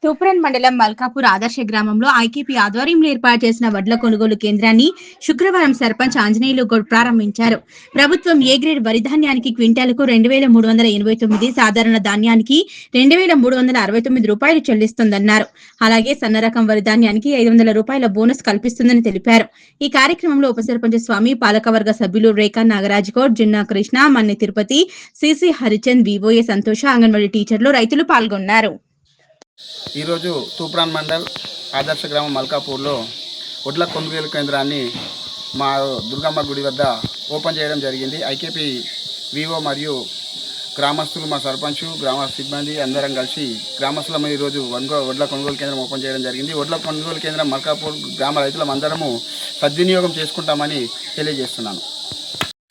తూప్రాన్ మండలం మల్కాపూర్ ఆదర్శ గ్రామంలో ఐకేపీ ఆధ్వర్యంలో ఏర్పాటు చేసిన వడ్ల కొనుగోలు కేంద్రాన్ని శుక్రవారం సర్పంచ్ ఆంజనేయులు గౌడ్ ప్రారంభించారు. ప్రభుత్వం ఏ గ్రేడ్ వరి ధాన్యానికి క్వింటాలకు 2,389, సాధారణ ధాన్యానికి 2,369 రూపాయలు చెల్లిస్తుందన్నారు. అలాగే సన్న రకం వరి ధాన్యానికి 500 రూపాయల బోనస్ కల్పిస్తుందని తెలిపారు. ఈ కార్యక్రమంలో ఉప సర్పంచ్ స్వామి, పాలకవర్గ సభ్యులు రేఖా నాగరాజ్ గౌడ్, జిన్నా కృష్ణ, మన్ని తిరుపతి, సిసి హరిచంద్, వివోఏ సంతోష, అంగన్వాడీ టీచర్లు, రైతులు పాల్గొన్నారు. ఈరోజు తూప్రాన్ మండల్ ఆదర్శ గ్రామం మల్కాపూర్లో వడ్ల కొనుగోలు కేంద్రాన్ని మా దుర్గమ్మ గుడి వద్ద ఓపెన్ చేయడం జరిగింది. ఐకేపీ వివో మరియు గ్రామస్తులు, మా సర్పంచ్, గ్రామ సిబ్బంది అందరం కలిసి గ్రామస్తులము ఈరోజు వడ్ల కొనుగోలు కేంద్రం ఓపెన్ చేయడం జరిగింది. వడ్ల కొనుగోలు కేంద్రం మల్కాపూర్ గ్రామ రైతులం అందరము సద్వినియోగం చేసుకుంటామని తెలియజేస్తున్నాను.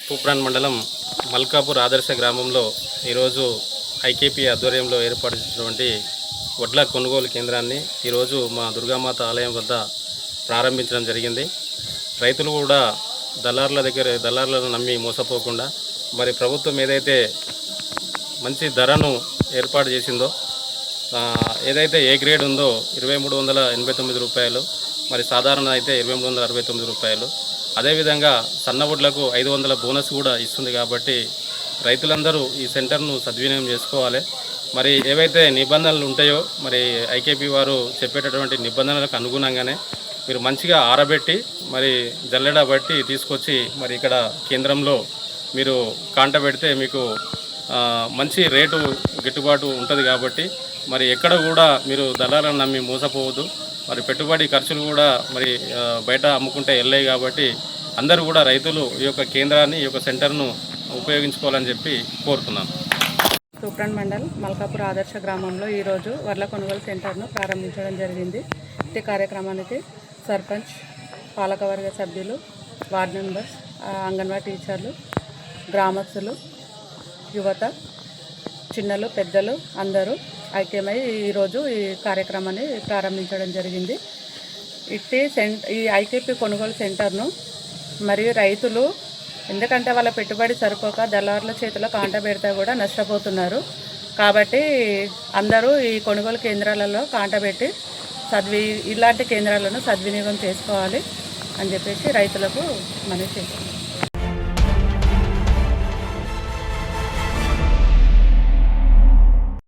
తూప్రాన్ మండలం మల్కాపూర్ ఆదర్శ గ్రామంలో ఈరోజు ఐకేపీ ఆధ్వర్యంలో ఏర్పాటు చేసినటువంటి వడ్ల కొనుగోలు కేంద్రాన్ని ఈరోజు మా దుర్గామాత ఆలయం వద్ద ప్రారంభించడం జరిగింది. రైతులు కూడా దళారులను నమ్మి మోసపోకుండా మరి ప్రభుత్వం ఏదైతే మంచి ధరను ఏర్పాటు చేసిందో, ఏదైతే ఏ గ్రేడ్ ఉందో 2,389 రూపాయలు, మరి సాధారణ అయితే 2,369 రూపాయలు, అదేవిధంగా సన్న వడ్లకు 500 బోనస్ కూడా ఇస్తుంది. కాబట్టి రైతులందరూ ఈ సెంటర్ను సద్వినియోగం చేసుకోవాలి. మరి ఏవైతే నిబంధనలు ఉంటాయో మరి ఐకేపీ వారు చెప్పేటటువంటి నిబంధనలకు అనుగుణంగానే మీరు మంచిగా ఆరబెట్టి మరి జల్లెడ బట్టి తీసుకొచ్చి మరి ఇక్కడ కేంద్రంలో మీరు కాంట పెడితే మీకు మంచి రేటు గిట్టుబాటు ఉంటుంది. కాబట్టి మరి ఎక్కడ కూడా మీరు దళాలను నమ్మి మోసపోవద్దు. మరి పెట్టుబడి ఖర్చులు కూడా మరి బయట అమ్ముకుంటే వెళ్ళాయి. కాబట్టి అందరూ కూడా రైతులు ఈ యొక్క కేంద్రాన్ని, ఈ యొక్క సెంటర్ను ఉపయోగించుకోవాలని చెప్పి కోరుతున్నాను. తూప్రాన్ మండల్ మల్కాపూర్ ఆదర్శ గ్రామంలో ఈరోజు వడ్ల కొనుగోలు సెంటర్ను ప్రారంభించడం జరిగింది. ఈ కార్యక్రమానికి సర్పంచ్, పాలకవర్గ సభ్యులు, వార్డు మెంబర్స్, అంగన్వాడీ టీచర్లు, గ్రామస్తులు, యువత, చిన్నలు, పెద్దలు అందరూ ఐక్యమై ఈరోజు ఈ కార్యక్రమాన్ని ప్రారంభించడం జరిగింది. ఈ ఐకేపీ కొనుగోలు సెంటర్ను మరియు రైతులు, ఎందుకంటే వాళ్ళ పెట్టుబడి సరిపోక దళారుల చేతిలో కాంట పెడితే కూడా నష్టపోతున్నారు. కాబట్టి అందరూ ఈ కొనుగోలు కేంద్రాలలో కాంట పెట్టి ఇలాంటి కేంద్రాలను సద్వినియోగం చేసుకోవాలి అని చెప్పేసి రైతులకు మనవి చేస్తున్నాం.